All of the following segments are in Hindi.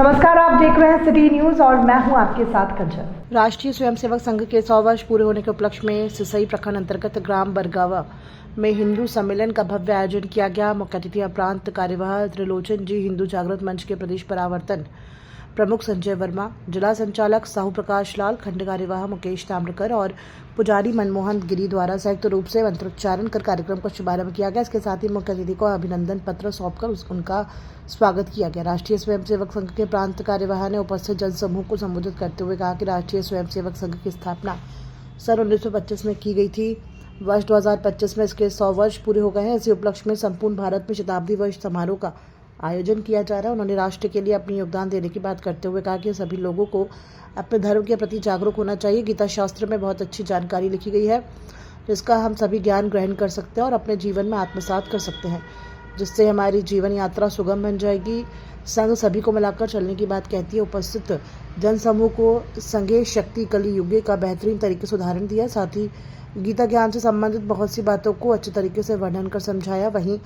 नमस्कार, आप देख रहे हैं सिटी न्यूज और मैं हूं आपके साथ कंचन। राष्ट्रीय स्वयंसेवक संघ के 100 वर्ष पूरे होने के उपलक्ष्य में सिसई प्रखंड अंतर्गत ग्राम बरगावा में हिंदू सम्मेलन का भव्य आयोजन किया गया। मुख्य अतिथि प्रांत कार्यवाह त्रिलोचन जी, हिंदू जागृत मंच के प्रदेश परावर्तन प्रमुख संजय वर्मा, जिला संचालक साहू प्रकाश लाल, खंड कार्यवाह मुकेश ताम्रकर और पुजारी मनमोहन गिरी द्वारा संयुक्त रूप से मंत्रोच्चारण कर कार्यक्रम का शुभारंभ किया गया। इसके साथ ही मुख्य अतिथि को अभिनंदन पत्र सौंपकर उनका स्वागत किया गया। राष्ट्रीय स्वयंसेवक संघ के प्रांत कार्यवाह ने उपस्थित जनसमूह को संबोधित करते हुए कहा कि राष्ट्रीय स्वयंसेवक संघ की स्थापना सन 1925 में की गई थी। वर्ष 2025 में इसके 100 वर्ष पूरे हो गए हैं। इसी उपलक्ष्य में संपूर्ण भारत में शताब्दी वर्ष समारोह का आयोजन किया जा रहा है। उन्होंने राष्ट्र के लिए अपनी योगदान देने की बात करते हुए कहा कि सभी लोगों को अपने धर्म के प्रति जागरूक होना चाहिए। गीता शास्त्र में बहुत अच्छी जानकारी लिखी गई है, जिसका हम सभी ज्ञान ग्रहण कर सकते हैं और अपने जीवन में आत्मसात कर सकते हैं, जिससे हमारी जीवन यात्रा सुगम बन जाएगी। संघ सभी को मिलाकर चलने की बात कहती है। उपस्थित जनसमूह को संघे शक्ति कली युगे का बेहतरीन तरीके से उदाहरण दिया। साथ ही गीता ज्ञान से संबंधित बहुत सी बातों को अच्छे तरीके से वर्णन कर समझाया। वहीं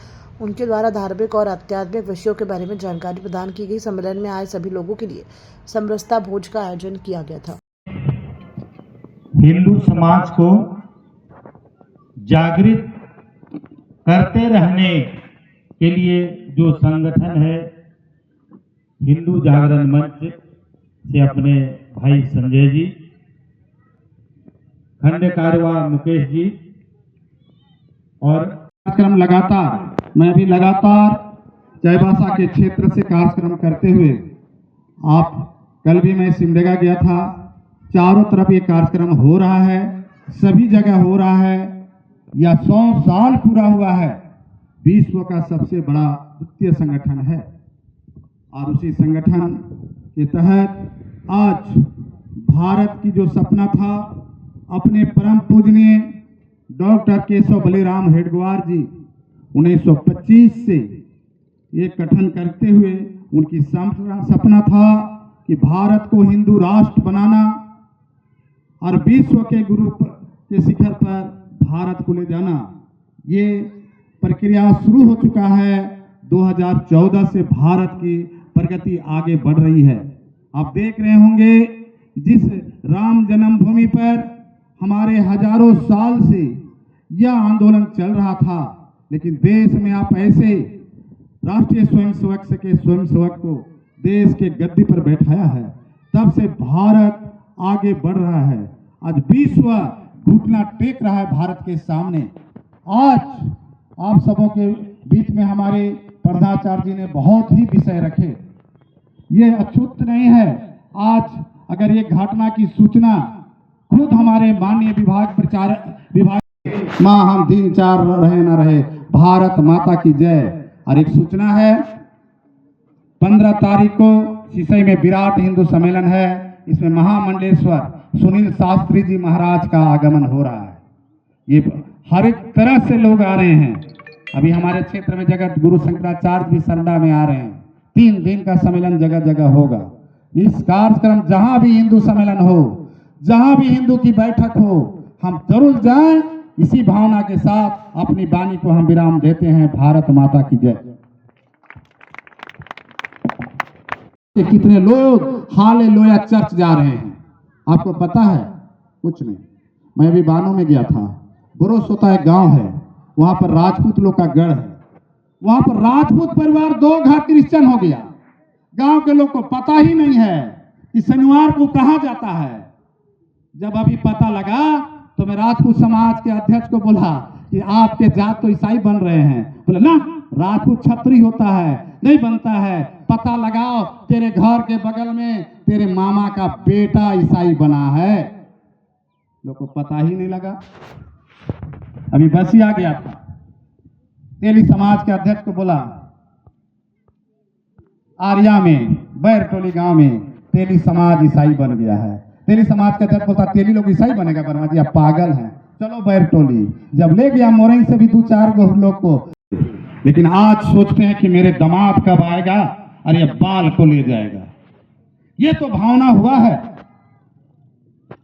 उनके द्वारा धार्मिक और आध्यात्मिक विषयों के बारे में जानकारी प्रदान की गई। सम्मेलन में आए सभी लोगों के लिए समरसता भोज का आयोजन किया गया था। हिंदू समाज को जागृत करते रहने के लिए जो संगठन है हिंदू जागरण मंच से अपने भाई संजय जी, खंड कार्यवाह मुकेश जी और कार्यक्रम मैं भी लगातार चाईबासा के क्षेत्र से कार्यक्रम करते हुए कल भी मैं सिमडेगा गया था। चारों तरफ ये कार्यक्रम हो रहा है, सभी जगह हो रहा है। यह 100 साल पूरा हुआ है। विश्व का सबसे बड़ा द्वितीय संगठन है और उसी संगठन के तहत आज भारत की जो सपना था, अपने परम पूजनीय डॉक्टर केशव बलिराम हेडगेवार जी 1925 से ये गठन करते हुए उनकी सपना था कि भारत को हिंदू राष्ट्र बनाना और विश्व के गुरु के शिखर पर भारत को ले जाना। ये प्रक्रिया शुरू हो चुका है। 2014 से भारत की प्रगति आगे बढ़ रही है। आप देख रहे होंगे जिस राम जन्मभूमि पर हमारे हजारों साल से यह आंदोलन चल रहा था, लेकिन देश में आप ऐसे राष्ट्रीय स्वयंसेवक के स्वयंसेवक को देश के गद्दी पर बैठाया है, तब से भारत आगे बढ़ रहा है। आज विश्व घुटना टेक रहा है भारत के सामने। आज आप सबों के बीच में हमारे प्रधानाचार्य जी ने बहुत ही विषय रखे। ये अछूत नहीं है। आज अगर ये घटना की सूचना खुद हमारे माननीय विभाग माँ हम दिन चार रहे न रहे, भारत माता की जय। और एक सूचना है, 15 तारीख को सिसई में विराट हिंदू सम्मेलन है। इसमें महामंडलेश्वर सुनील शास्त्री जी महाराज का आगमन हो रहा है। ये हर एक तरह से लोग आ रहे हैं। अभी हमारे क्षेत्र में जगत गुरु शंकराचार्य भी सरदा में आ रहे हैं। 3 दिन का सम्मेलन जगह जगह होगा। इस कार्यक्रम जहां भी हिंदू सम्मेलन हो, जहां भी हिंदू की बैठक हो, हम जरूर जाएं। इसी भावना के साथ अपनी वाणी को हम विराम देते हैं। भारत माता की जय। कितने लोग हालेलुया चर्च जा रहे हैं, आपको पता है? कुछ नहीं। मैं भी बानो में गया था। बुरोस होता है गांव है, वहां पर राजपूत लोग का गढ़ है। वहां पर राजपूत परिवार 2 घर क्रिश्चियन हो गया। गांव के लोग को पता ही नहीं है कि शनिवार को कहा जाता है। जब अभी पता लगा तो मैं राजपूत समाज के अध्यक्ष को बोला कि आपके जात तो ईसाई बन रहे हैं। बोला ना, राजपूत छत्री होता है, नहीं बनता है। पता लगाओ, तेरे घर के बगल में तेरे मामा का बेटा ईसाई बना है। लोग को पता ही नहीं लगा। अभी बस ही आ गया था। तेली समाज के अध्यक्ष को बोला, आर्या में बैरटोली गांव में तेली समाज ईसाई बन गया है। तेली समाज का अध्यक्ष बोलता, तेली लोग ईसाई बनेगा? वर्मा जी आप पागल हैं, चलो बैरटोली। जब ले गया मोरई से भी 2-4 लोग को। लेकिन आज सोचते हैं कि मेरे दामाद कब आएगा और ये बाल को ले जाएगा। ये तो भावना हुआ है।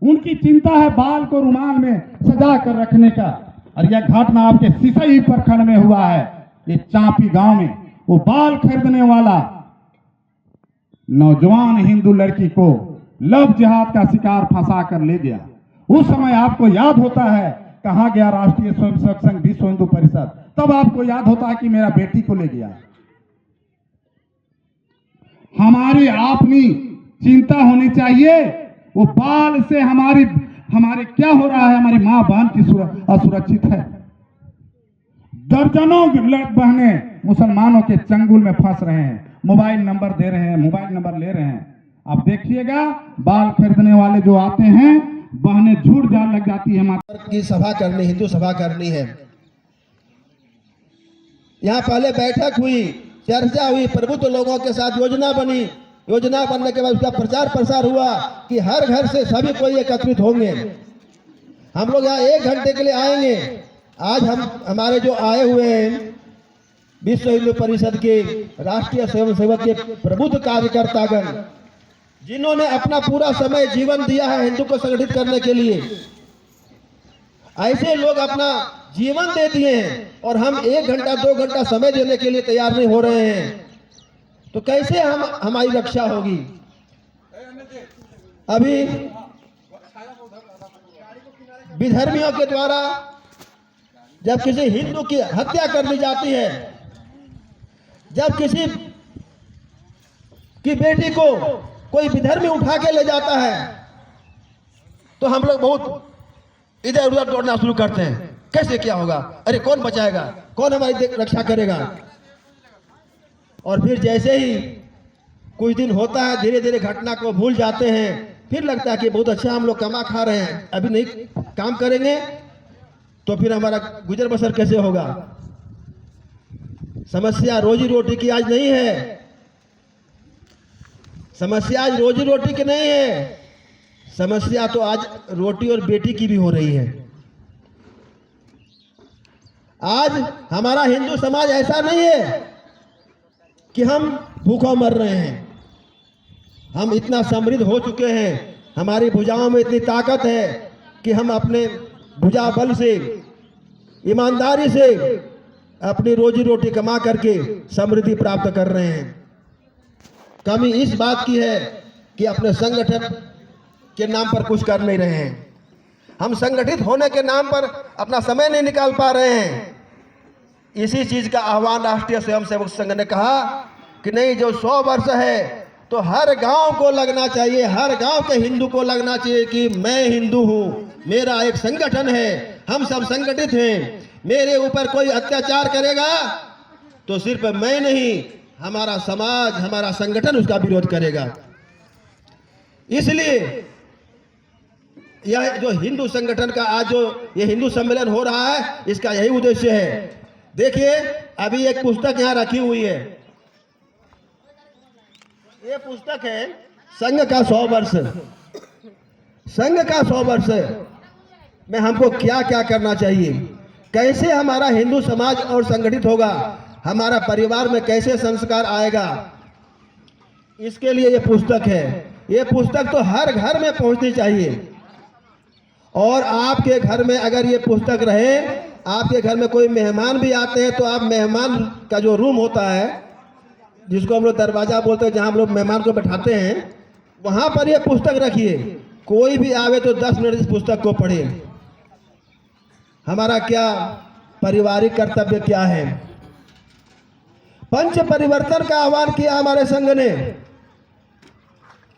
उनकी चिंता है बाल को रुमाल में सजा कर रखने का। और यह घटना आपके सिसई प्रखंड में हुआ है। ये चापी गांव में वो बाल खरीदने वाला नौजवान हिंदू लड़की को लव जिहाद का शिकार फंसा कर ले गया। उस समय आपको याद होता है कहाँ गया राष्ट्रीय स्वयंसेवक संघ विश्व हिंदू परिषद, तब आपको याद होता है कि मेरा बेटी को ले गया। हमारी अपनी चिंता होनी चाहिए, वो बाल से हमारे क्या हो रहा है, हमारी माँ बहन की असुरक्षित है। दर्जनों बहनें मुसलमानों के चंगुल में फंस रहे हैं, मोबाइल नंबर दे रहे हैं, मोबाइल नंबर ले रहे हैं। आप देखिएगा बाल खरीदने वाले जो आते हैं, बहनें झूठ जान लग जाती है। की सभा करनी, हिंदू सभा करनी है। यहाँ पहले बैठक हुई, चर्चा हुई, प्रबुद्ध लोगों के साथ योजना बनी। योजना बनने के बाद उसका प्रचार प्रसार हुआ कि हर घर से सभी कोई एकत्रित होंगे। हम लोग यहाँ 1 घंटे के लिए आएंगे। आज हमारे जो आए हुए हैं विश्व हिंदू परिषद के राष्ट्रीय स्वयंसेवक के प्रबुद्ध कार्यकर्तागण, जिन्होंने अपना पूरा समय जीवन दिया है हिंदू को संगठित करने के लिए, ऐसे लोग अपना जीवन दे दिए हैं और हम 1 घंटा 2 घंटा समय देने के लिए तैयार नहीं हो रहे हैं, तो कैसे हमारी रक्षा होगी। अभी विधर्मियों के द्वारा जब किसी हिंदू की हत्या कर दी जाती है, जब किसी की बेटी को कोई विधर्मी उठा के ले जाता है, तो हम लोग बहुत इधर उधर दौड़ना शुरू करते हैं। कैसे क्या होगा, अरे कौन बचाएगा, कौन हमारी रक्षा करेगा। और फिर जैसे ही कुछ दिन होता है, धीरे धीरे घटना को भूल जाते हैं। फिर लगता है कि बहुत अच्छा हम लोग कमा खा रहे हैं, अभी नहीं काम करेंगे तो फिर हमारा गुजर बसर कैसे होगा। समस्या रोजी रोटी की आज नहीं है, समस्या आज रोजी रोटी की नहीं है, समस्या तो आज रोटी और बेटी की भी हो रही है। आज हमारा हिंदू समाज ऐसा नहीं है कि हम भूखों मर रहे हैं। हम इतना समृद्ध हो चुके हैं, हमारी भुजाओं में इतनी ताकत है कि हम अपने भुजा बल से, ईमानदारी से अपनी रोजी रोटी कमा करके समृद्धि प्राप्त कर रहे हैं। कमी इस बात की है कि अपने संगठन के नाम पर कुछ कर नहीं रहे हैं। हम संगठित होने के नाम पर अपना समय नहीं निकाल पा रहे हैं। इसी चीज का आह्वान राष्ट्रीय स्वयंसेवक संघ ने कहा कि नहीं, जो 100 वर्ष है तो हर गांव को लगना चाहिए, हर गांव के हिंदू को लगना चाहिए कि मैं हिंदू हूँ, मेरा एक संगठन है, हम सब संगठित हैं। मेरे ऊपर कोई अत्याचार करेगा तो सिर्फ मैं नहीं, हमारा समाज, हमारा संगठन उसका विरोध करेगा। इसलिए यह जो हिंदू संगठन का आज जो ये हिंदू सम्मेलन हो रहा है, इसका यही उद्देश्य है। देखिए अभी एक पुस्तक यहाँ रखी हुई है, ये पुस्तक है संघ का 100 वर्ष। संघ का 100 वर्ष में हमको क्या क्या करना चाहिए, कैसे हमारा हिंदू समाज और संगठित होगा, हमारा परिवार में कैसे संस्कार आएगा, इसके लिए ये पुस्तक है। ये पुस्तक तो हर घर में पहुंचनी चाहिए। और आपके घर में अगर ये पुस्तक रहे, आपके घर में कोई मेहमान भी आते हैं तो आप मेहमान का जो रूम होता है, जिसको हम लोग दरवाजा बोलते हैं, जहां हम लोग मेहमान को बैठाते हैं, वहां पर ये पुस्तक रखिए। कोई भी आवे तो 10 मिनट इस पुस्तक को पढ़े। हमारा क्या पारिवारिक कर्तव्य क्या है। पंच परिवर्तन का आह्वान किया हमारे संघ ने।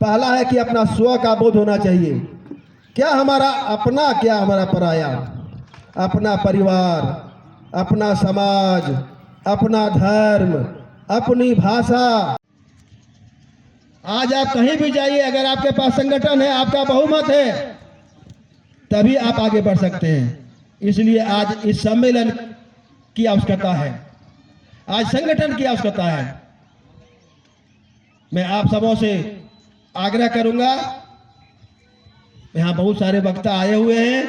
पहला है कि अपना स्व का बोध होना चाहिए, क्या हमारा अपना, क्या हमारा पराया, अपना परिवार, अपना समाज, अपना धर्म, अपनी भाषा। आज आप कहीं भी जाइए, अगर आपके पास संगठन है, आपका बहुमत है, तभी आप आगे बढ़ सकते हैं। इसलिए आज इस सम्मेलन की आवश्यकता है, आज संगठन की आवश्यकता है। मैं आप सबों से आग्रह करूंगा, यहाँ बहुत सारे वक्ता आए हुए हैं,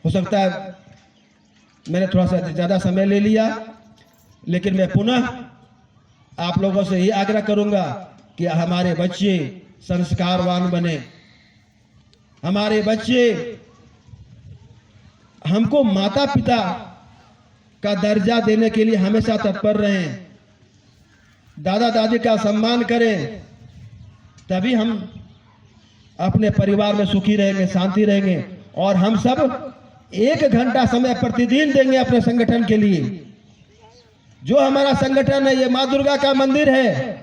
हो सकता है मैंने थोड़ा सा ज़्यादा समय ले लिया, लेकिन मैं पुनः आप लोगों से ये आग्रह करूंगा कि हमारे बच्चे संस्कारवान बने, हमारे बच्चे हमको माता पिता का दर्जा देने के लिए हमेशा तत्पर रहें, दादा दादी का सम्मान करें, तभी हम अपने परिवार में सुखी रहेंगे, शांति रहेंगे। और हम सब 1 घंटा समय प्रतिदिन देंगे अपने संगठन के लिए। जो हमारा संगठन है, ये माँ दुर्गा का मंदिर है।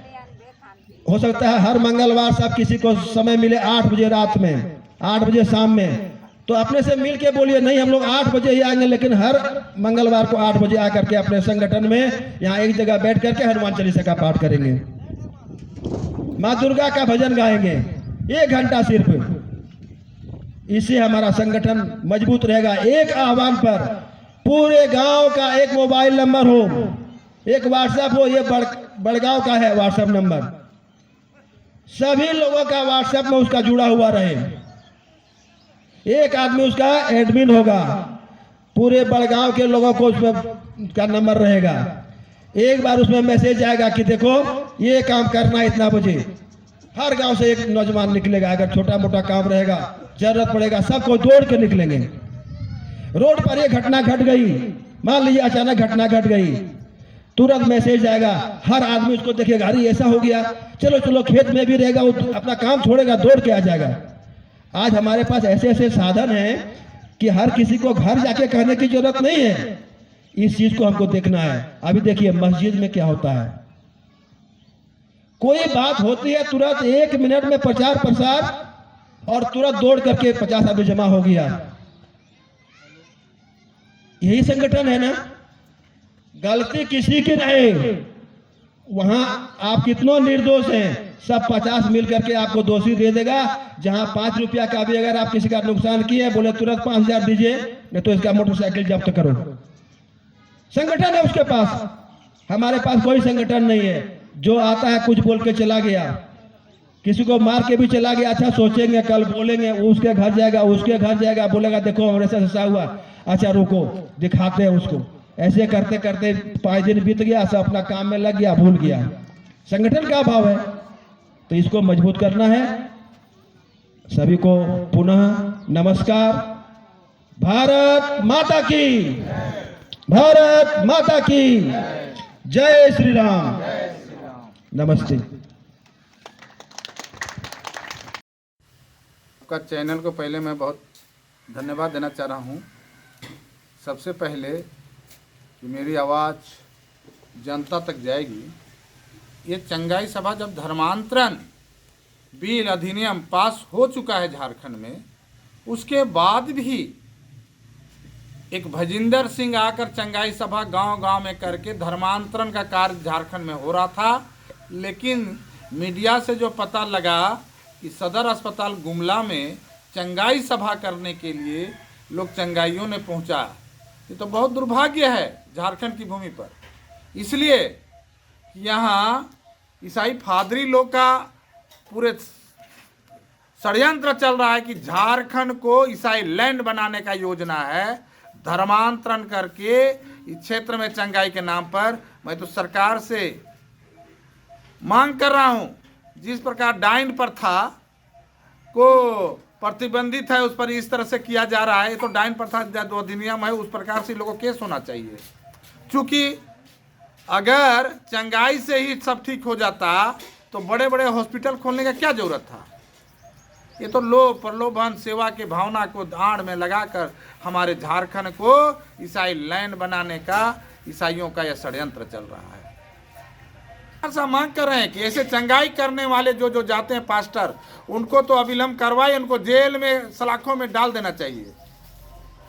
हो सकता है हर मंगलवार सब किसी को समय मिले 8 बजे रात में, 8 बजे शाम में, तो अपने से मिल के बोलिए नहीं हम लोग 8 बजे ही आएंगे, लेकिन हर मंगलवार को 8 बजे आकर के अपने संगठन में यहाँ एक जगह बैठ करके हनुमान चालीसा का पाठ करेंगे, माँ दुर्गा का भजन गाएंगे 1 घंटा सिर्फ। इससे हमारा संगठन मजबूत रहेगा। एक आह्वान पर पूरे गांव का एक मोबाइल नंबर हो, एक व्हाट्सएप हो, ये बड़गांव का है व्हाट्सएप नंबर, सभी लोगों का व्हाट्सएप में उसका जुड़ा हुआ रहे। एक आदमी उसका एडमिन होगा, पूरे बड़गांव के लोगों को उसमें का नंबर रहेगा। एक बार उसमें मैसेज आएगा कि देखो ये काम करना इतना बजे, हर गांव से एक नौजवान निकलेगा। अगर छोटा मोटा काम रहेगा, जरूरत पड़ेगा, सबको दौड़ के निकलेंगे। रोड पर ये घटना घट गई, मान लीजिए अचानक घटना घट गई, तुरंत मैसेज आएगा, हर आदमी उसको देखेगा, अरे ऐसा हो गया, चलो चलो, खेत में भी रहेगा, वो अपना काम छोड़ेगा, दौड़ के आ जाएगा। आज हमारे पास ऐसे ऐसे साधन हैं कि हर किसी को घर जाके कहने की जरूरत नहीं है। इस चीज को हमको देखना है। अभी देखिए मस्जिद में क्या होता है, कोई बात होती है तुरंत 1 मिनट में प्रचार प्रसार, और तुरंत दौड़ करके 50 आदमी जमा हो गया। यही संगठन है ना। गलती किसी की नहीं, वहां आप कितनों निर्दोष हैं, सब 50 मिल करके आपको दोषी दे देगा। जहां 5 रुपया का भी अगर आप किसी का नुकसान किए, बोले तुरंत 5000 दीजिए, नहीं तो इसका मोटरसाइकिल जब्त करो। संगठन है उसके पास, हमारे पास कोई संगठन नहीं है। जो आता है कुछ बोल के चला गया, किसी को मार के भी चला गया, अच्छा सोचेंगे कल बोलेंगे, उसके घर जाएगा, उसके घर जाएगा, बोलेगा देखो हमारे साथ ऐसा हुआ, अच्छा रुको दिखाते हैं उसको। ऐसे करते करते 5 दिन बीत गया, सब अपना काम में लग गया, भूल गया। संगठन का अभाव है, तो इसको मजबूत करना है। सभी को पुनः नमस्कार। भारत माता की, भारत माता की जय श्री राम। नमस्ते। आपका चैनल को पहले मैं बहुत धन्यवाद देना चाह रहा हूँ। सबसे पहले कि मेरी आवाज़ जनता तक जाएगी। ये चंगाई सभा जब धर्मांतरण बिल अधिनियम पास हो चुका है झारखंड में, उसके बाद भी एक भजिंदर सिंह आकर चंगाई सभा गांव-गांव में करके धर्मांतरण का कार्य झारखंड में हो रहा था। लेकिन मीडिया से जो पता लगा कि सदर अस्पताल गुमला में चंगाई सभा करने के लिए लोग चंगाइयों ने पहुंचा, ये तो बहुत दुर्भाग्य है झारखंड की भूमि पर। इसलिए यहाँ ईसाई फादरी लोग का पूरे षड्यंत्र चल रहा है कि झारखंड को ईसाई लैंड बनाने का योजना है, धर्मांतरण करके इस क्षेत्र में चंगाई के नाम पर। मैं तो सरकार से मांग कर रहा हूँ, जिस प्रकार डाइन प्रथा को प्रतिबंधित है उस पर इस तरह से किया जा रहा है, तो डाइन प्रथा जो अधिनियम है उस प्रकार से लोगों को केस होना चाहिए। क्योंकि अगर चंगाई से ही सब ठीक हो जाता तो बड़े बड़े हॉस्पिटल खोलने का क्या जरूरत था। ये तो लोभ प्रलोभन सेवा के भावना को आड़ में लगाकर हमारे झारखंड को ईसाई लैंड बनाने का ईसाइयों का यह षड्यंत्र चल रहा है। ऐसा मांग कर रहे हैं कि ऐसे चंगाई करने वाले जो जाते हैं पास्टर, उनको तो अविलंब करवाए, उनको जेल में सलाखों में डाल देना चाहिए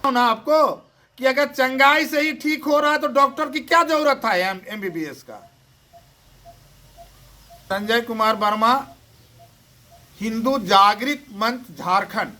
ना आपको, कि अगर चंगाई से ही ठीक हो रहा है तो डॉक्टर की क्या जरूरत है MBBS का। संजय कुमार वर्मा, हिंदू जागृत मंच झारखंड।